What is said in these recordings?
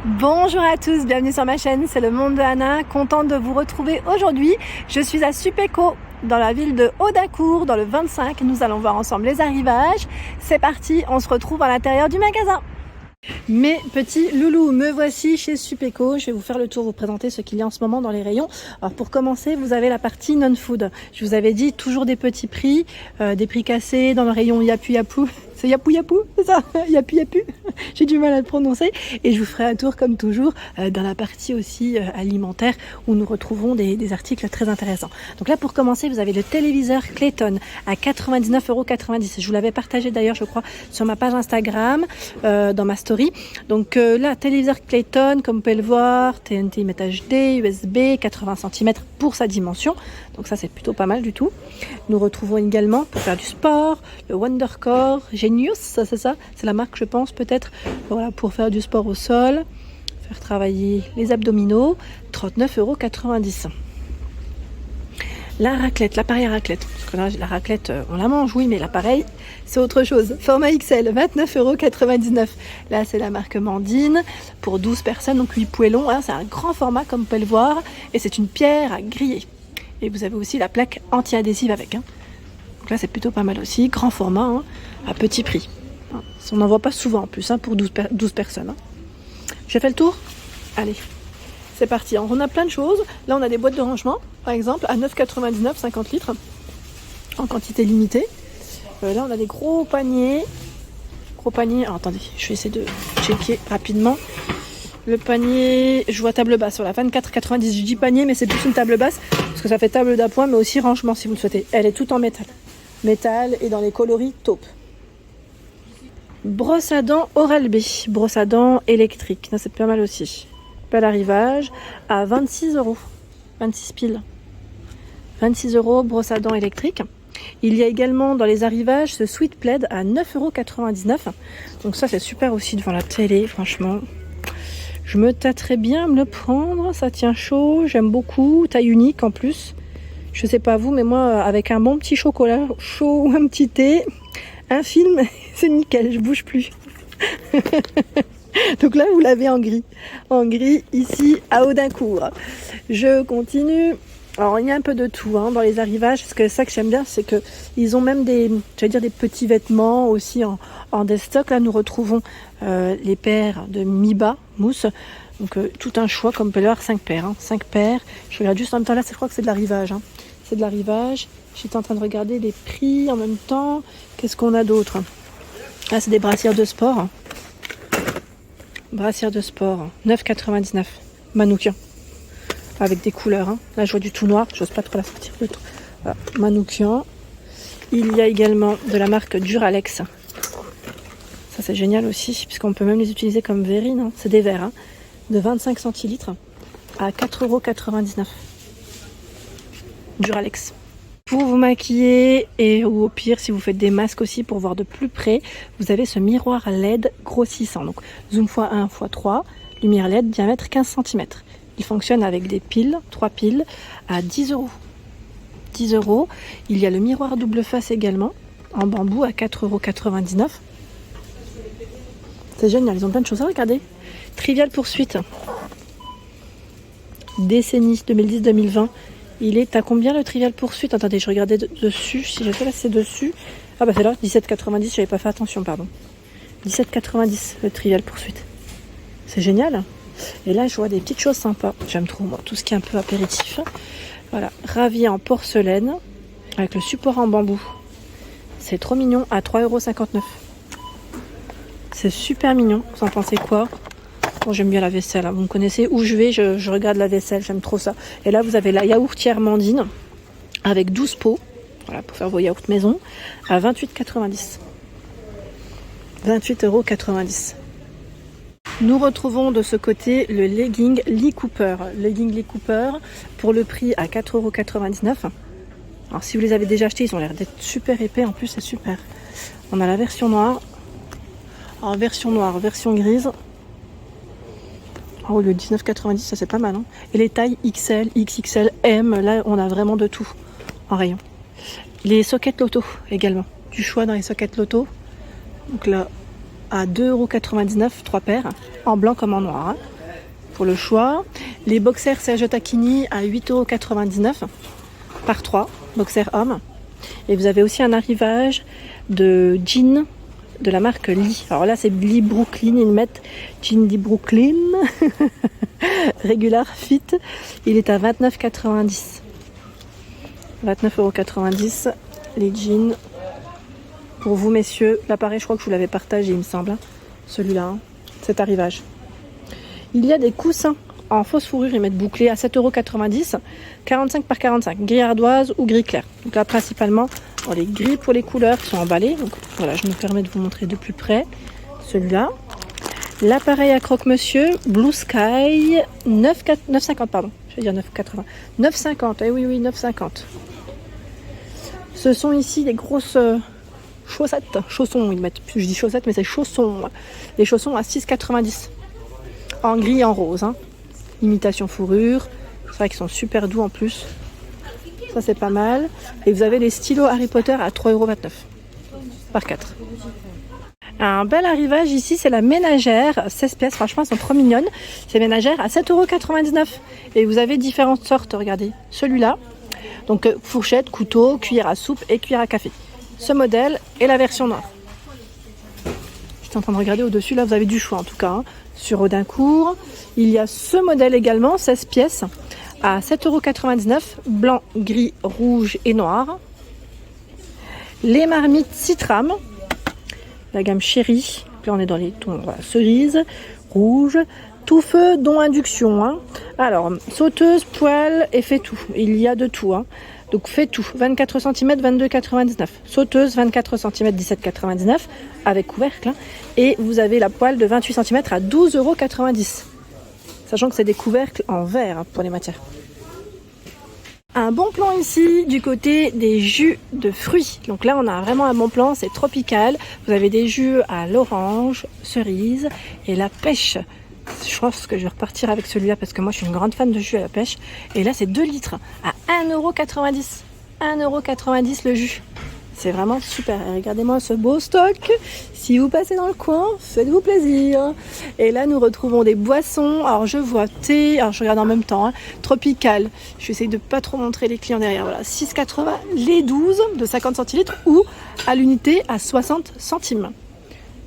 Bonjour à tous, bienvenue sur ma chaîne, c'est le monde de Anna, contente de vous retrouver aujourd'hui. Je suis à Supéco, dans la ville de Audincourt, dans le 25. Nous allons voir ensemble les arrivages. C'est parti, on se retrouve à l'intérieur du magasin. Mes petits loulous, me voici chez Supéco. Je vais vous faire le tour, vous présenter ce qu'il y a en ce moment dans les rayons. Alors pour commencer, vous avez la partie non-food. Je vous avais dit toujours des petits prix, des prix cassés dans le rayon Yapu Yapu. C'est Yapu Yapu, c'est ça? Yapu Yapu. J'ai du mal à le prononcer. Et je vous ferai un tour comme toujours dans la partie aussi alimentaire où nous retrouvons des articles très intéressants. Donc là pour commencer, vous avez le téléviseur Clayton à 99,90 €. Je vous l'avais partagé d'ailleurs, je crois, sur ma page Instagram, dans ma story. Donc là, téléviseur Clayton, comme vous pouvez le voir, TNT Image HD, USB, 80 cm pour sa dimension. Donc ça, c'est plutôt pas mal du tout. Nous retrouvons également, pour faire du sport, le Wondercore Genius, ça c'est ça, c'est la marque je pense peut-être, voilà, pour faire du sport au sol, faire travailler les abdominaux, 39,90 €. La raclette, l'appareil à raclette, parce que là la raclette on la mange, oui, mais l'appareil c'est autre chose. Format XL, 29,99 €. Là c'est la marque Mandine pour 12 personnes, donc 8 poêlons, hein, c'est un grand format comme vous pouvez le voir, et c'est une pierre à griller. Et vous avez aussi la plaque anti-adhésive avec. Hein. Donc là c'est plutôt pas mal aussi, grand format, hein, à petit prix. On n'en voit pas souvent en plus, hein, pour 12 personnes. Hein. J'ai fait le tour? Allez, c'est parti. Alors, on a plein de choses. Là on a des boîtes de rangement, par exemple, à 9,99 €, 50 litres, en quantité limitée. Là on a des gros paniers. Alors attendez, je vais essayer de checker rapidement. Le panier, je vois table basse, voilà, 24,90 €. Je dis panier, mais c'est plus une table basse, parce que ça fait table d'appoint, mais aussi rangement si vous le souhaitez. Elle est toute en métal. Métal et dans les coloris taupe. Brosse à dents Oral-B, brosse à dents électrique, ça c'est pas mal aussi. Pas l'arrivage, à 26 €, 26 piles. 26 €, brosse à dents électrique. Il y a également dans les arrivages ce Sweet Plaid à 9,99 €. Donc ça c'est super aussi devant la télé, franchement. Je me tâterais bien à me le prendre, ça tient chaud, j'aime beaucoup, taille unique en plus. Je sais pas vous, mais moi avec un bon petit chocolat chaud ou un petit thé, un film, c'est nickel, je bouge plus. Donc là vous l'avez en gris ici à Audincourt. Je continue. Alors il y a un peu de tout hein, dans les arrivages, parce que ça que j'aime bien, c'est que ils ont même des petits vêtements aussi en destock. Là nous retrouvons les paires de Miba mousse, donc tout un choix comme vous pouvez le voir, 5 paires, hein, 5 paires. Je regarde juste en même temps, là je crois que c'est de l'arrivage, hein. C'est de l'arrivage. J'étais en train de regarder les prix en même temps. Qu'est-ce qu'on a d'autre? Là c'est des brassières de sport. Brassières de sport, 9,99 €, manoukian. Avec des couleurs, hein. Là je vois du tout noir, j'ose pas trop la sortir. Voilà. Manoukian. Il y a également de la marque Duralex. Ça c'est génial aussi, puisqu'on peut même les utiliser comme verrine, hein. C'est des verres, hein, de 25 centilitres à 4,99 €. Duralex. Pour vous maquiller, et ou au pire si vous faites des masques aussi pour voir de plus près, vous avez ce miroir LED grossissant. Donc zoom x1 x3, lumière LED, diamètre 15 cm. Il fonctionne avec des piles, 3 piles, à 10 €. 10 €. Il y a le miroir double face également, en bambou, à 4,99 €. C'est génial, ils ont plein de choses à regarder. Trivial Poursuite. Décennie 2010-2020. Il est à combien le Trivial Poursuite? Attendez, je regardais dessus, si j'ai fait là, c'est dessus. Ah bah c'est là, 17,90 €, j'avais pas fait attention, pardon. 17,90 € le Trivial Poursuite. C'est génial. Et là, je vois des petites choses sympas. J'aime trop, moi, tout ce qui est un peu apéritif. Voilà, ravier en porcelaine, avec le support en bambou. C'est trop mignon, à 3,59 €. C'est super mignon, vous en pensez quoi? Bon, j'aime bien la vaisselle, hein. Vous me connaissez, où je vais, je regarde la vaisselle, j'aime trop ça. Et là, vous avez la yaourtière Mandine, avec 12 pots, voilà, pour faire vos yaourts maison, à 28,90 €. 28,90 €. Nous retrouvons de ce côté le legging Lee Cooper. Legging Lee Cooper pour le prix à 4,99 €. Alors si vous les avez déjà achetés, ils ont l'air d'être super épais, en plus c'est super. On a la version noire, en version noire, version grise. Oh, le 19,90 €, ça c'est pas mal, hein. Et les tailles XL, XXL, M, là on a vraiment de tout en rayon. Les sockets Loto également, du choix dans les sockets Loto. Donc là, à 2,99 €, 3 paires, en blanc comme en noir, hein, pour le choix. Les boxers Sergio Tacchini à 8,99 € par 3, boxers hommes. Et vous avez aussi un arrivage de jeans de la marque Lee. Alors là, c'est Lee Brooklyn. Ils mettent jean Lee Brooklyn. Regular Fit. Il est à 29,90 €. 29,90 € les jeans. Pour vous, messieurs, l'appareil, je crois que je vous l'avais partagé, il me semble. Hein. Celui-là, hein, cet arrivage. Il y a des coussins en fausse fourrure, ils mettent bouclés à 7,90 €, 45 par 45, gris ardoise ou gris clair. Donc là, principalement, dans les gris pour les couleurs qui sont emballés. Donc voilà, je me permets de vous montrer de plus près celui-là. L'appareil à croque-monsieur, Blue Sky, 9,50 €, pardon. Je vais dire 9,80 €. 9,50 €, eh oui, 9,50 €. Ce sont ici des grosses chaussettes, chaussons, ils mettent, je dis chaussettes, mais c'est chaussons. Les chaussons à 6,90 €. En gris et en rose, hein. Imitation fourrure. C'est vrai qu'ils sont super doux en plus. Ça, c'est pas mal. Et vous avez les stylos Harry Potter à 3,29 € par 4. Un bel arrivage ici, c'est la ménagère, 16 pièces, franchement elles sont trop mignonnes. C'est ménagère à 7,99 €. Et vous avez différentes sortes, regardez. Celui-là, donc fourchette, couteau, cuillère à soupe et cuillère à café. Ce modèle et la version noire. J'étais en train de regarder au-dessus, là vous avez du choix en tout cas. Hein. Sur Audincourt, il y a ce modèle également, 16 pièces, à 7,99 €, blanc, gris, rouge et noir. Les marmites Citram, la gamme chérie, là on est dans les tons voilà, cerise, rouge, tout feu dont induction. Hein. Alors, sauteuse, poêle et fait tout, il y a de tout. Hein. Donc fait tout, 24 cm, 22,99 €. Sauteuse, 24 cm, 17,99 € avec couvercle. Hein. Et vous avez la poêle de 28 cm à 12,90 €. Sachant que c'est des couvercles en verre hein, pour les matières. Un bon plan ici du côté des jus de fruits. Donc là on a vraiment un bon plan, c'est tropical. Vous avez des jus à l'orange, cerise et la pêche. Je pense que je vais repartir avec celui-là parce que moi je suis une grande fan de jus à la pêche. Et là c'est 2 litres à 1,90 €. 1,90 € le jus. C'est vraiment super. Et regardez-moi ce beau stock. Si vous passez dans le coin, faites-vous plaisir. Et là, nous retrouvons des boissons. Alors, je vois thé. Alors, je regarde en même temps. Hein, tropical. Je vais essayer de pas trop montrer les clients derrière. Voilà, 6,80 € les 12 de 50 centilitres ou à l'unité à 60 centimes.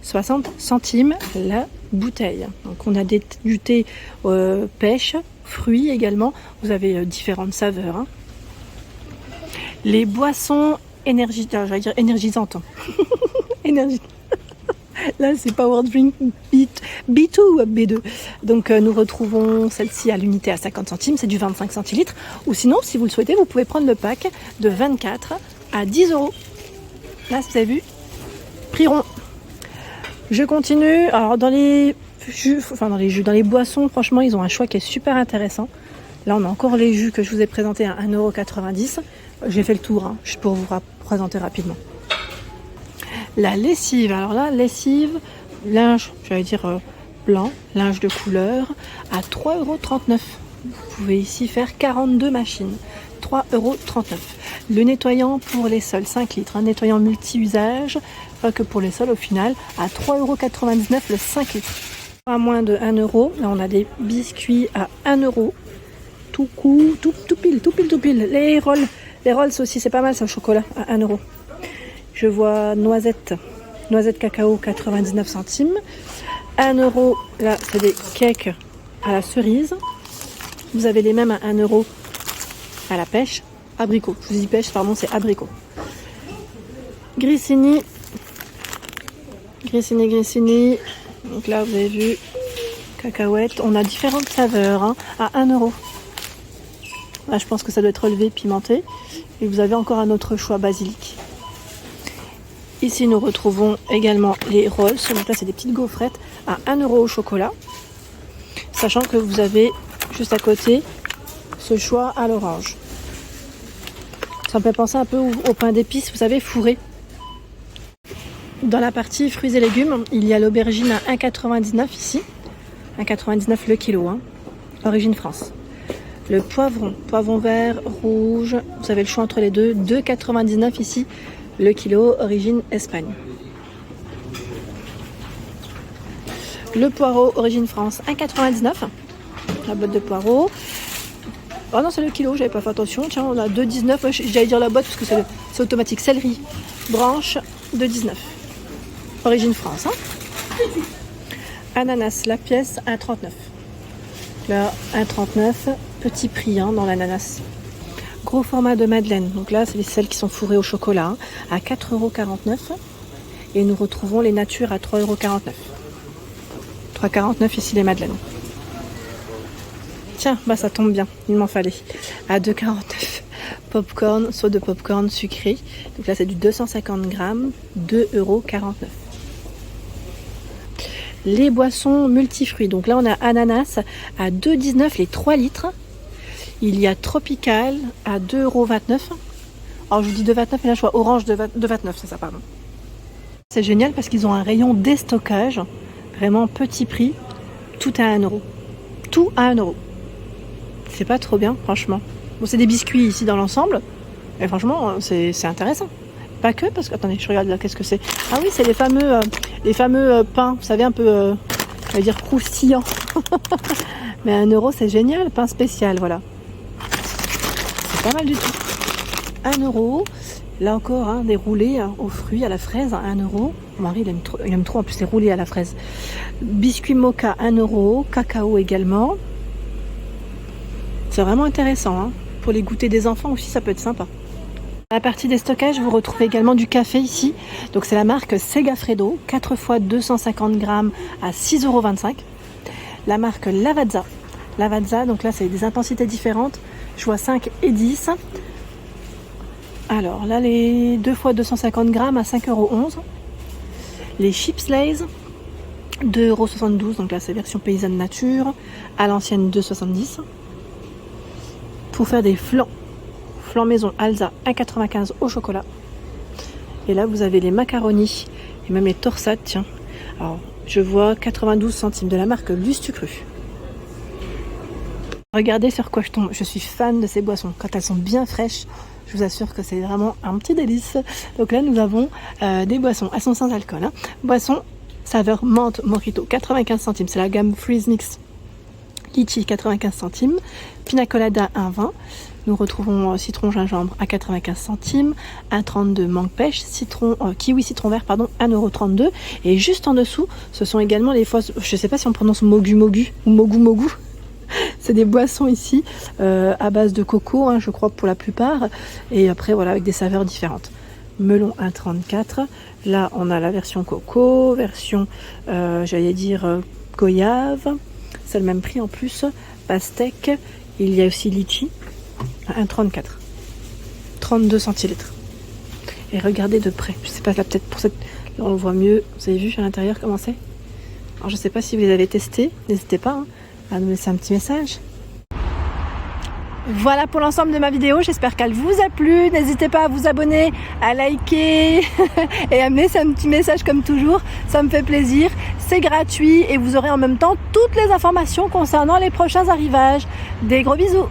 60 centimes la bouteille. Donc, on a du thé pêche, fruits également. Vous avez différentes saveurs. Hein. Les boissons j'allais dire énergisante. Énergie. Là, c'est Power Drink B2 ou B2. Donc, nous retrouvons celle-ci à l'unité à 50 centimes. C'est du 25 centilitres. Ou sinon, si vous le souhaitez, vous pouvez prendre le pack de 24 à 10 €. Là, vous avez vu, prix rond. Je continue. Alors, dans les jus, dans les boissons, franchement, ils ont un choix qui est super intéressant. Là, on a encore les jus que je vous ai présentés à 1,90 €. J'ai fait le tour, hein, juste pour vous présenter rapidement. La lessive, alors là, lessive, linge, j'allais dire blanc, linge de couleur, à 3,39 €. Vous pouvez ici faire 42 machines, 3,39 €. Le nettoyant pour les sols, 5 litres, un nettoyant multi-usage, pas que pour les sols au final, à 3,99 € le 5 litres. À moins de 1 €, là on a des biscuits à 1 €. Tout pile. Les rolls aussi, c'est pas mal ça, au chocolat, à 1 €. Je vois noisette cacao, 99 centimes. 1 €, là, c'est des cakes à la cerise. Vous avez les mêmes à 1 € à la pêche. Abricot, je vous dis pêche, pardon, c'est abricot. Grissini. Donc là, vous avez vu, cacahuètes. On a différentes saveurs, hein, à 1 €. Là, je pense que ça doit être relevé, pimenté. Et vous avez encore un autre choix, basilic. Ici, nous retrouvons également les rolls. Donc là, c'est des petites gaufrettes à 1 € au chocolat. Sachant que vous avez juste à côté ce choix à l'orange. Ça me fait penser un peu au pain d'épices, vous savez, fourré. Dans la partie fruits et légumes, il y a l'aubergine à 1,99 € ici. 1,99 € le kilo, hein. Origine France. Le poivron vert, rouge, vous avez le choix entre les deux, 2,99 € ici, le kilo, origine Espagne. Le poireau Origine France 1,99 €. La boîte de poireaux. Oh non, c'est le kilo, j'avais pas fait attention. Tiens, on a 2,19 €. Ouais, j'allais dire la boîte parce que c'est automatique. Céleri, branche, 2,19 €. Origine France. Hein. Ananas, la pièce, 1,39 €. Là, 1,39 €. Petit prix hein, dans l'ananas. Gros format de madeleine. Donc là, c'est celles qui sont fourrées au chocolat. Hein, à 4,49 €. Et nous retrouvons les natures à 3,49 €. 3,49 € ici les madeleines. Tiens, bah ça tombe bien, il m'en fallait. À 2,49 €. Popcorn, saut de popcorn sucré. Donc là, c'est du 250 grammes, 2,49 €. Les boissons multifruits. Donc là, on a ananas à 2,19 € les 3 litres. Il y a tropical à 2,29 €. Alors, je vous dis 2,29 €, mais là, je vois orange de 2,29 €, c'est ça, pardon. C'est génial parce qu'ils ont un rayon déstockage. Vraiment petit prix. Tout à 1 €. Tout à 1 €. C'est pas trop bien, franchement. Bon, c'est des biscuits ici dans l'ensemble. Et franchement, c'est intéressant. Pas que, parce que... Attendez, je regarde là, qu'est-ce que c'est. Ah oui, c'est les fameux pains, vous savez, un peu, on va dire, croustillants. Mais 1 €, c'est génial. Pain spécial, voilà. C'est pas mal du tout. 1 €. Là encore, hein, des roulés hein, aux fruits, à la fraise, 1 €. Mon mari, il aime trop en plus les roulés à la fraise. Biscuits mocha, 1 €. Cacao également. C'est vraiment intéressant. Hein. Pour les goûters des enfants aussi, ça peut être sympa. À la partie des stockages, vous retrouvez également du café ici. Donc c'est la marque Segafredo, 4 fois 250 grammes à 6,25 €. La marque Lavazza. Lavazza, donc là c'est des intensités différentes. Je vois 5 et 10. Alors là, les 2 fois 250 grammes à 5,11 €. Les chips Lay's, 2,72 €. Donc là c'est version paysanne nature. À l'ancienne 2,70 €. Pour faire des flan maison Alza 1,95 € au chocolat. Et là vous avez les macaronis et même les torsades, tiens. Alors je vois 92 centimes de la marque Lustucru. Regardez sur quoi je tombe. Je suis fan de ces boissons. Quand elles sont bien fraîches, je vous assure que c'est vraiment un petit délice. Donc là nous avons des boissons. Elles sont sans alcool. Hein. Boisson saveur menthe mojito 95 centimes. C'est la gamme Freeze Mix. Litchi 95 centimes. Pina colada 1,20 €. Nous retrouvons citron gingembre à 95 centimes, 1,32 € mangue pêche, kiwi citron vert, pardon, 1,32 €. Et juste en dessous, ce sont également les fois, je ne sais pas si on prononce mogu mogu ou mogu mogu. C'est des boissons ici à base de coco, hein, je crois pour la plupart. Et après voilà avec des saveurs différentes. Melon 1,34 €. Là on a la version coco, version j'allais dire goyave. C'est le même prix en plus. Pastèque. Il y a aussi litchi. 1,34 €. 32 centilitres. Et regardez de près. Je sais pas, là peut-être pour cette... Là on le voit mieux. Vous avez vu à l'intérieur comment c'est? Alors je sais pas si vous les avez testés. N'hésitez pas hein, à nous laisser un petit message. Voilà pour l'ensemble de ma vidéo, j'espère qu'elle vous a plu. N'hésitez pas à vous abonner, à liker et à me laisser un petit message comme toujours, ça me fait plaisir. C'est gratuit et vous aurez en même temps toutes les informations concernant les prochains arrivages. Des gros bisous!